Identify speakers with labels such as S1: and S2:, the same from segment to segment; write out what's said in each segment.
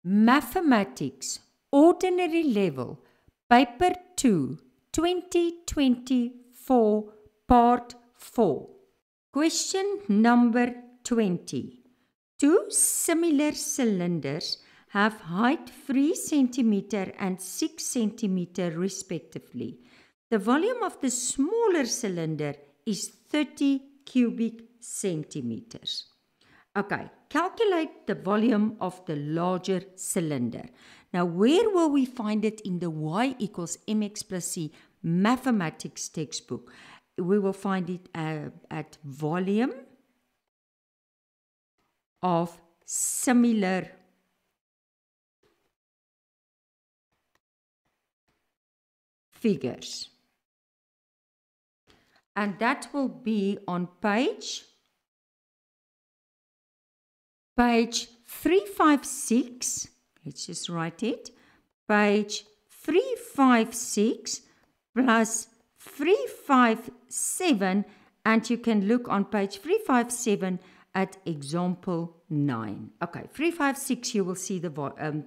S1: Mathematics, Ordinary Level, Paper 2, 2024, Part 4. Question number 20. Two similar cylinders have height 3 cm and 6 cm respectively. The volume of the smaller cylinder is 30 cubic centimeters. Okay, calculate the volume of the larger cylinder. Now, where will we find it in the y equals mx plus c mathematics textbook? We will find it at volume of similar figures. And that will be on page 356. Let's just write it. Page 356 plus 357, and you can look on page 357 at example 9. Okay, 356 you will see the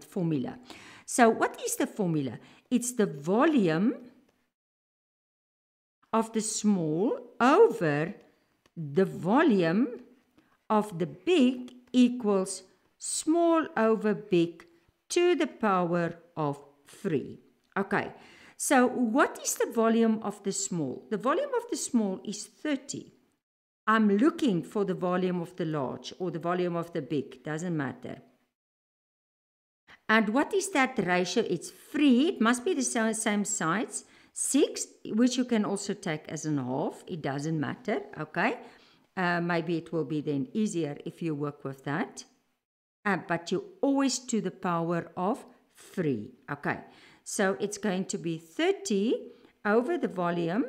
S1: formula. So what is the formula? It's the volume of the small over the volume of the big equals small over big to the power of 3. Okay, so what is the volume of the small? The volume of the small is 30. I'm looking for the volume of the large or the volume of the big, doesn't matter. And what is that ratio? It's 3, it must be the same size. 6, which you can also take as an half, it doesn't matter, okay? Maybe it will be then easier if you work with that. But you always to the power of 3, okay? So it's going to be 30 over the volume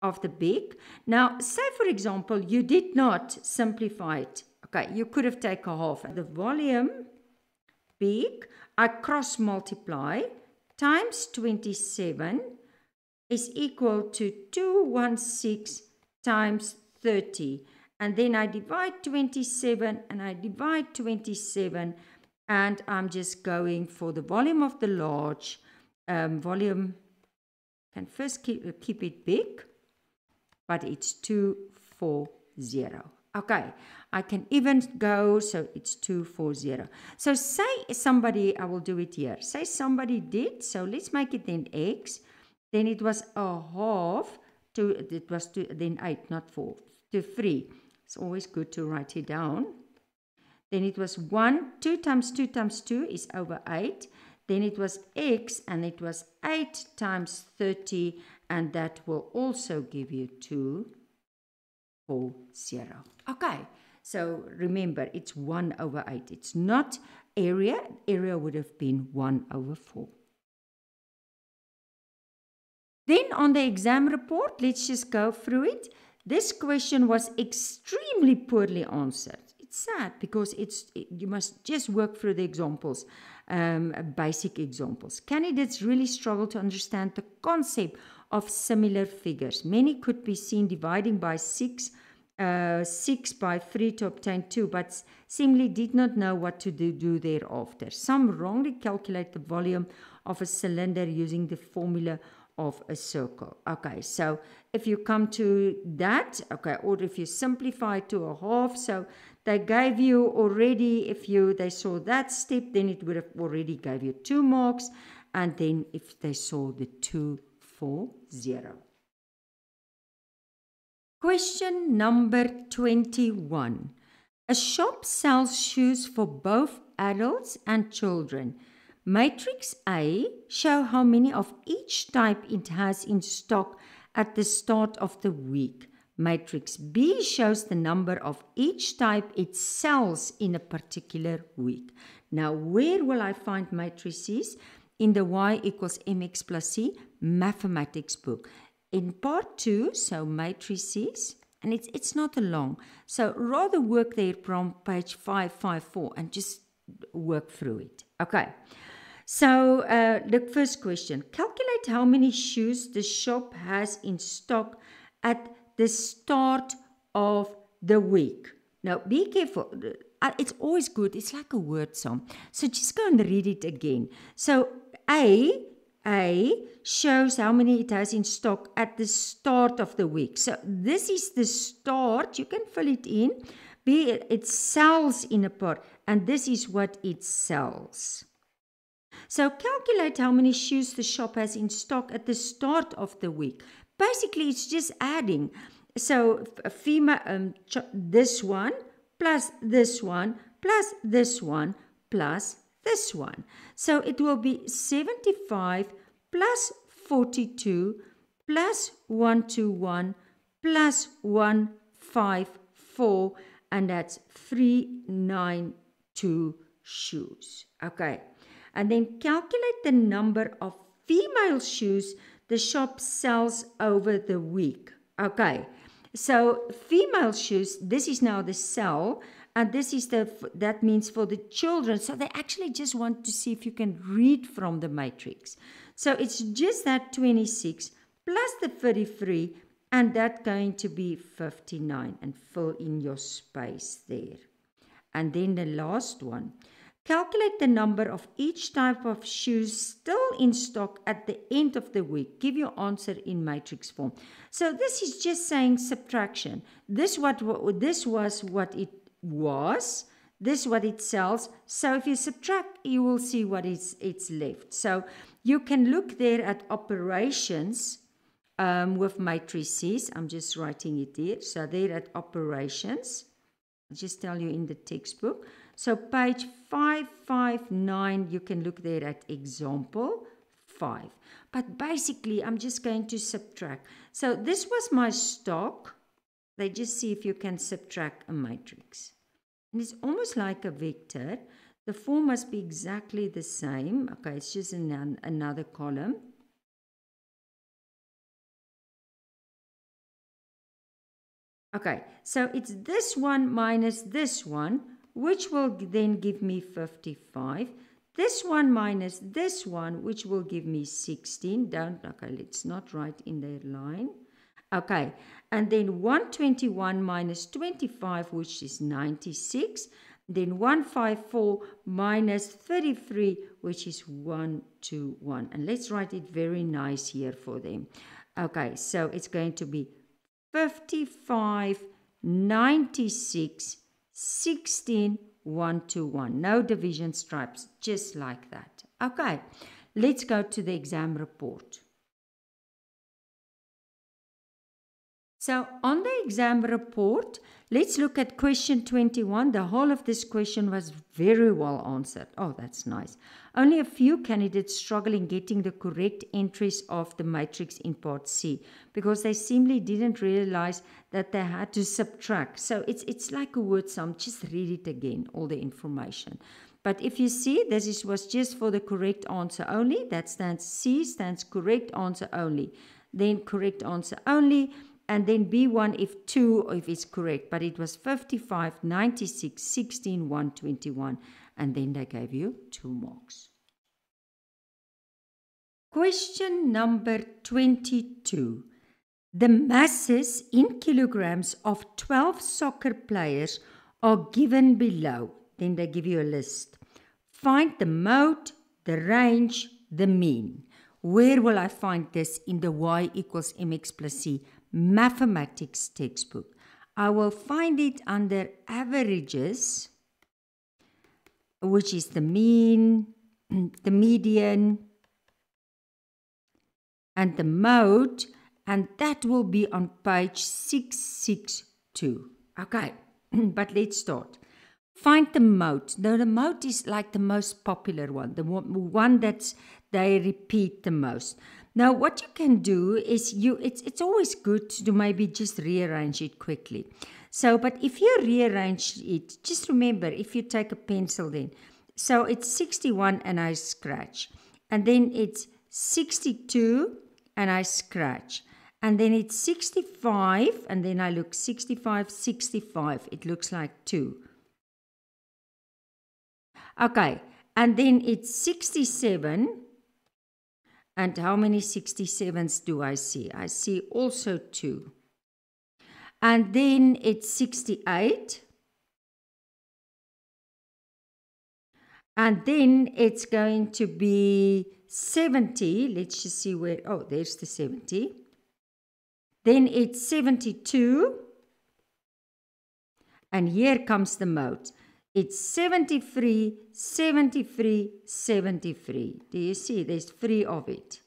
S1: of the big. Now, say for example, you did not simplify it. Okay, you could have taken half. The volume big, I cross multiply, times 27 is equal to 216 times 30. And then I divide 27 and I divide 27, and I'm just going for the volume of the large. Volume, can first keep it big, but it's 240. Okay, I can even go, so it's 240. So say somebody, I will do it here. Say somebody did, so let's make it then x. Then it was a half, then 8, not 4, to 3. It's always good to write it down. Then it was 1, 2 times 2 times 2 is over 8. Then it was x, and it was 8 times 30, and that will also give you 240. Okay, so remember, it's 1 over 8. It's not area. Area would have been 1 over 4. Then on the exam report, let's just go through it. This question was extremely poorly answered. It's sad because you must just work through the examples, basic examples. Candidates really struggle to understand the concept of similar figures. Many could be seen dividing by 6 by 3 to obtain 2, but simply did not know what to do thereafter. Some wrongly calculate the volume of a cylinder using the formula of a circle. Okay, so if you come to that, okay, or if you simplify to a half, so they gave you already, if they saw that step, then it would have already gave you 2 marks, and then if they saw the 240. Question number 21. A shop sells shoes for both adults and children. Matrix A show how many of each type it has in stock at the start of the week. Matrix B shows the number of each type it sells in a particular week. Now, where will I find matrices? In the y equals mx plus c mathematics book. In part 2, so matrices, and it's not a long, so rather work there from page 554 and just work through it. Okay. So the first question, calculate how many shoes the shop has in stock at the start of the week. Now be careful, it's always good. It's like a word song. So just go and read it again. So A shows how many it has in stock at the start of the week. So this is the start. You can fill it in. B, it sells in a part, and this is what it sells. So calculate how many shoes the shop has in stock at the start of the week. Basically, it's just adding. So female, this one plus this one plus this one plus this one. So it will be 75 plus 42 plus 121 plus 154, and that's 392 shoes. Okay. And then calculate the number of female shoes the shop sells over the week. Okay. So female shoes, this is now the sell, and this is that means for the children. So they actually just want to see if you can read from the matrix. So it's just that 26 plus the 33, and that's going to be 59, and fill in your space there. And then the last one. Calculate the number of each type of shoes still in stock at the end of the week. Give your answer in matrix form. So this is just saying subtraction. This was what it was. This what it sells. So if you subtract, you will see what it's left. So you can look there at operations with matrices. I'm just writing it here. So there at operations. I'll just tell you in the textbook. So page 559, you can look there at example 5. But basically, I'm just going to subtract. So this was my stock. They just see if you can subtract a matrix. And it's almost like a vector. The form must be exactly the same. Okay, it's just another column. Okay, so it's this one minus this one, which will then give me 55. This one minus this one, which will give me 16. Okay, let's not write in their line. Okay, and then 121 minus 25, which is 96. Then 154 minus 33, which is 121. And let's write it very nice here for them. Okay, so it's going to be 55, 96, 16, 121. No division stripes, just like that. Okay, let's go to the exam report. So on the exam report, let's look at question 21. The whole of this question was very well answered. Oh, that's nice. Only a few candidates struggle in getting the correct entries of the matrix in part C because they simply didn't realize that they had to subtract. So it's like a word sum. Just read it again, all the information. But if you see, this was just for the correct answer only. That stands C, stands correct answer only. Then correct answer only. And then B1 if 2, or if it's correct. But it was 55, 96, 16, 121. And then they gave you 2 marks. Question number 22. The masses in kilograms of 12 soccer players are given below. Then they give you a list. Find the mode, the range, the mean. Where will I find this in the y equals mx plus c mathematics textbook? I will find it under averages, which is the mean, the median, and the mode, and that will be on page 662. Okay, but let's start. Find the mode. Now, the mode is like the most popular one, the one that they repeat the most. Now, what you can do is it's always good to maybe just rearrange it quickly. So, but if you rearrange it, just remember, if you take a pencil then, so it's 61 and I scratch. And then it's 62 and I scratch. And then it's 65 and then I look 65, 65. It looks like 2. Okay, and then it's 67. And how many 67s do I see? I see also 2. And then it's 68. And then it's going to be 70. Let's just see where, oh, there's the 70. Then it's 72. And here comes the mode. It's 73, 73, 73. Do you see? There's 3 of it.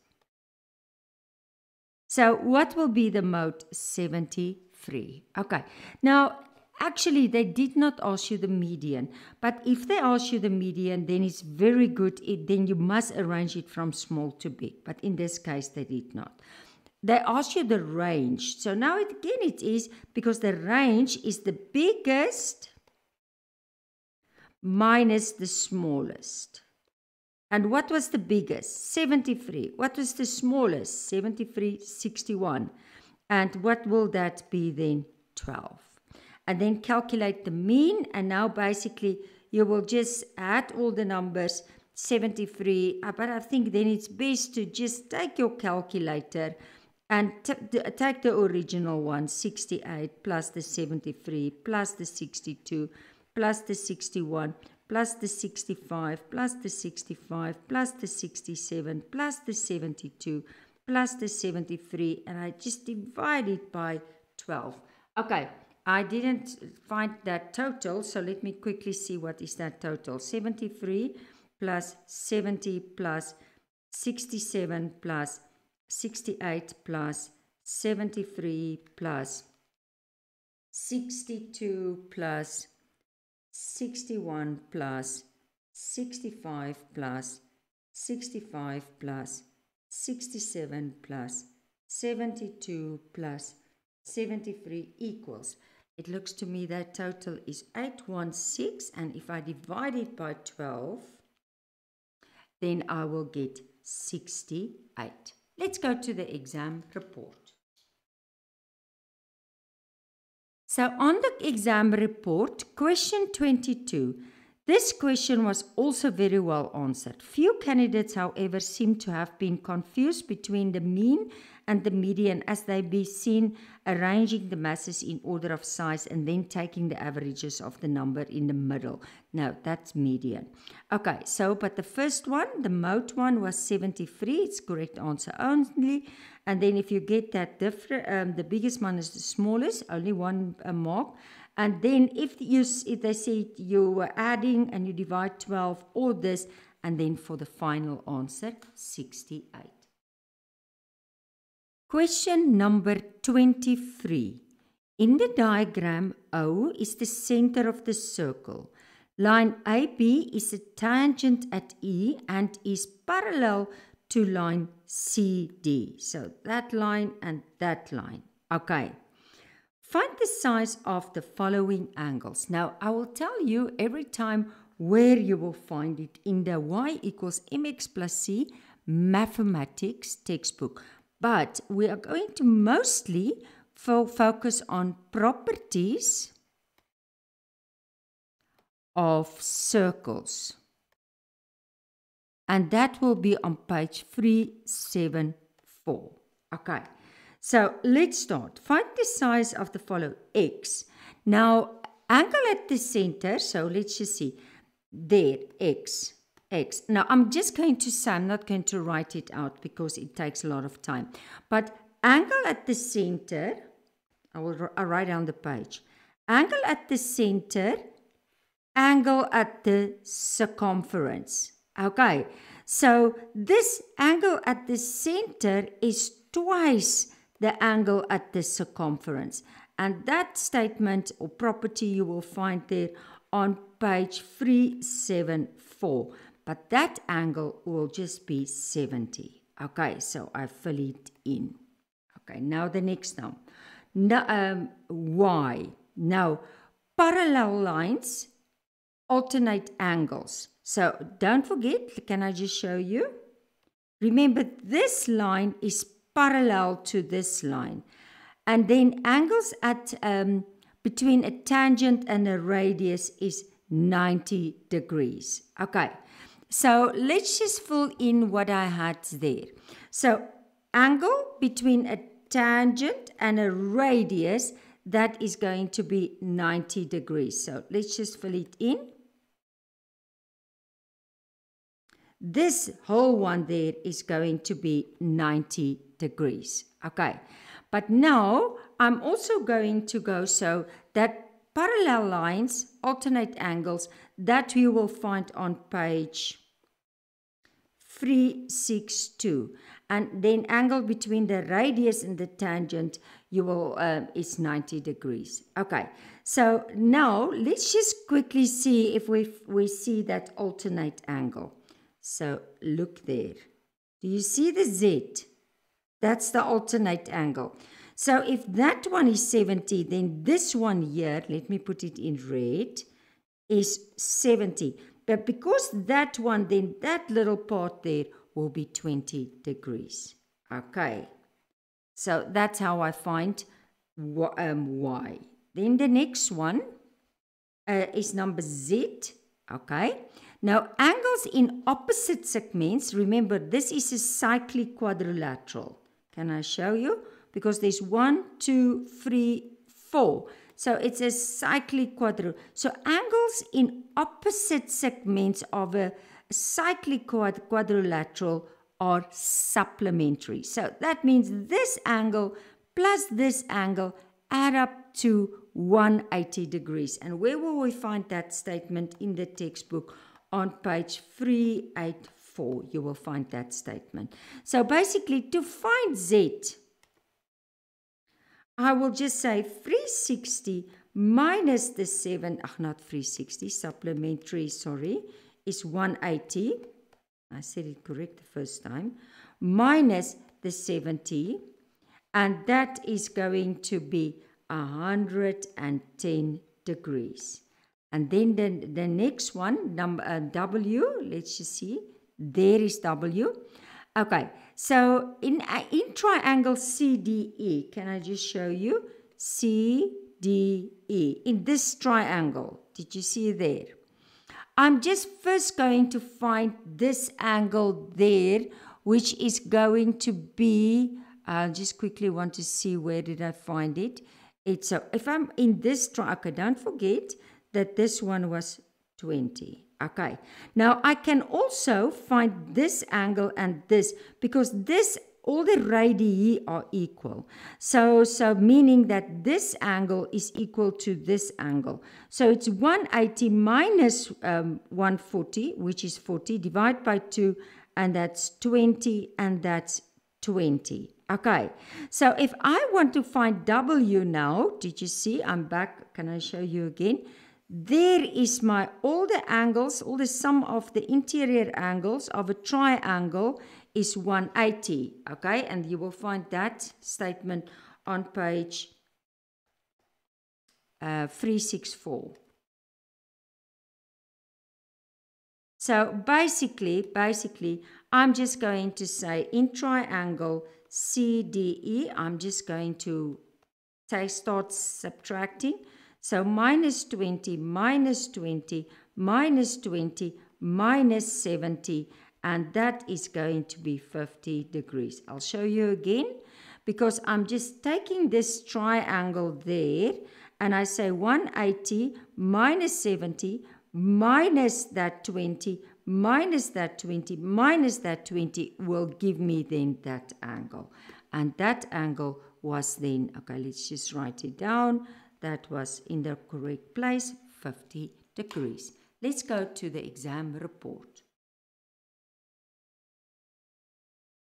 S1: So what will be the mode? 73. Okay. Now, actually, they did not ask you the median. But if they ask you the median, then it's very good. Then you must arrange it from small to big. But in this case, they did not. They ask you the range. So now again it is because the range is the biggest minus the smallest. And what was the biggest? 73. What was the smallest? 73, 61. And what will that be then? 12. And then calculate the mean. And now basically you will just add all the numbers. 73. But I think then it's best to just take your calculator and take the original one, 68, plus the 73, plus the 62, plus the 61, plus the 65, plus the 65, plus the 67, plus the 72, plus the 73, and I just divide it by 12. Okay, I didn't find that total, so let me quickly see what is that total. 73 plus 70 plus 67 plus 68 plus 73 plus 62 plus 61 plus 65 plus 65 plus 67 plus 72 plus 73 equals. It looks to me that total is 816, and if I divide it by 12, then I will get 68. Let's go to the exam report. So on the exam report, question 22. This question was also very well answered. Few candidates, however, seem to have been confused between the mean and the median as they be seen arranging the masses in order of size and then taking the averages of the number in the middle. No, that's median. Okay, so but the first one, the mode one, was 73. It's correct answer only. And then if you get that different, the biggest one is the smallest, only one mark. And then if they say you were adding and you divide 12 or this, and then for the final answer, 68. Question number 23. In the diagram, O is the center of the circle. Line AB is a tangent at E and is parallel to line CD. So that line and that line. Okay. Find the size of the following angles. Now, I will tell you every time where you will find it in the y equals mx plus c mathematics textbook. But we are going to mostly focus on properties of circles. And that will be on page 374. Okay. So let's start. Find the size of the following x. Now, angle at the center. So let's just see. There, x. Now, I'm just going to say, I'm not going to write it out because it takes a lot of time. But angle at the center, I'll write down the page. Angle at the center, angle at the circumference. Okay. So this angle at the center is twice the angle at the circumference. And that statement or property you will find there on page 374. But that angle will just be 70. Okay, so I fill it in. Okay, now the next one. Y. Now, parallel lines alternate angles. So don't forget, can I just show you? Remember, this line is parallel to this line, and then angles at between a tangent and a radius is 90 degrees. Okay, so let's just fill in what I had there. So angle between a tangent and a radius, that is going to be 90 degrees. So let's just fill it in. this whole one there is going to be 90 degrees. Okay, but now I'm also going to go so that parallel lines, alternate angles, that we will find on page 362, and then angle between the radius and the tangent you will is 90 degrees. Okay, so now let's just quickly see if we see that alternate angle. So look there. Do you see the Z? That's the alternate angle. So if that one is 70, then this one here, let me put it in red, is 70. But because that one, then that little part there will be 20 degrees. Okay. So that's how I find Y. Then the next one is number Z. Okay. Now, angles in opposite segments, remember this is a cyclic quadrilateral. Can I show you? Because there's 1, 2, 3, 4. So it's a cyclic quadrilateral. So angles in opposite segments of a cyclic quadrilateral are supplementary. So that means this angle plus this angle add up to 180 degrees. And where will we find that statement in the textbook? On page 384, you will find that statement. So basically, to find Z, I will just say 360 minus the 7, not 360, supplementary, sorry, is 180. I said it correct the first time. Minus the 70, and that is going to be 110 degrees. And then the next one, number W, let's just see, there is W. Okay, so in triangle CDE, can I just show you? CDE, in this triangle, did you see there? I'm just first going to find this angle there, which is going to be, I just quickly want to see where did I find it. It's if I'm in this triangle, okay, don't forget that this one was 20. Okay, now I can also find this angle and this, because this, all the radii are equal. So meaning that this angle is equal to this angle. So it's 180 minus 140, which is 40, divide by 2, and that's 20, and that's 20. Okay, so if I want to find W now, did you see? I'm back. Can I show you again? There is all the angles, all the sum of the interior angles of a triangle is 180, okay? And you will find that statement on page 364. So basically, I'm just going to say in triangle CDE, I'm just going to start subtracting. So minus 20, minus 20, minus 20, minus 70, and that is going to be 50 degrees. I'll show you again, because I'm just taking this triangle there, and I say 180 minus 70 minus that 20 minus that 20 minus that 20 will give me then that angle. And that angle was then, okay, let's just write it down. That was in the correct place, 50 degrees. Let's go to the exam report.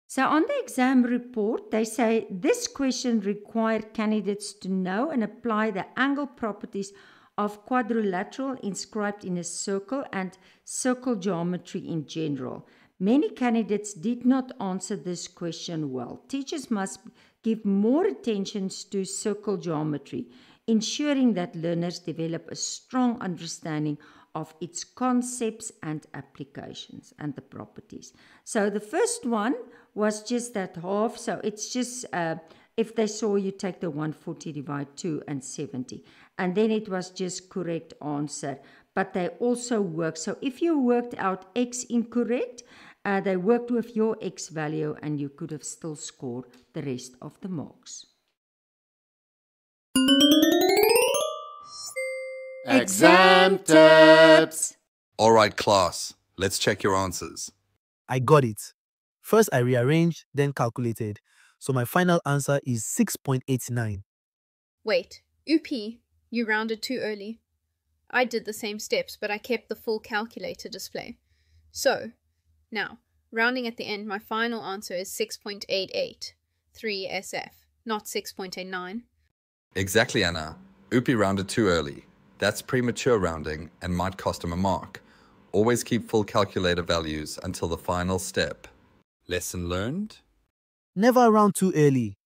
S1: So on the exam report, they say this question required candidates to know and apply the angle properties of quadrilateral inscribed in a circle and circle geometry in general. Many candidates did not answer this question well. Teachers must give more attention to circle geometry, ensuring that learners develop a strong understanding of its concepts and applications and the properties. So the first one was just that half. So it's just, if they saw you take the 140 divide 2 and 70. And then it was just correct answer. But they also worked. So if you worked out X incorrect, they worked with your X value and you could have still scored the rest of the marks.
S2: Exam tips! All right, class, let's check your answers. I got it. First, I rearranged, then calculated. So my final answer is 6.89.
S3: Wait, Oopie, you rounded too early. I did the same steps, but I kept the full calculator display. So, now, rounding at the end, my final answer is 6.88, 3 SF, not 6.89.
S4: Exactly, Anna. Oopie rounded too early. That's premature rounding and might cost him a mark. Always keep full calculator values until the final step. Lesson learned?
S2: Never round too early.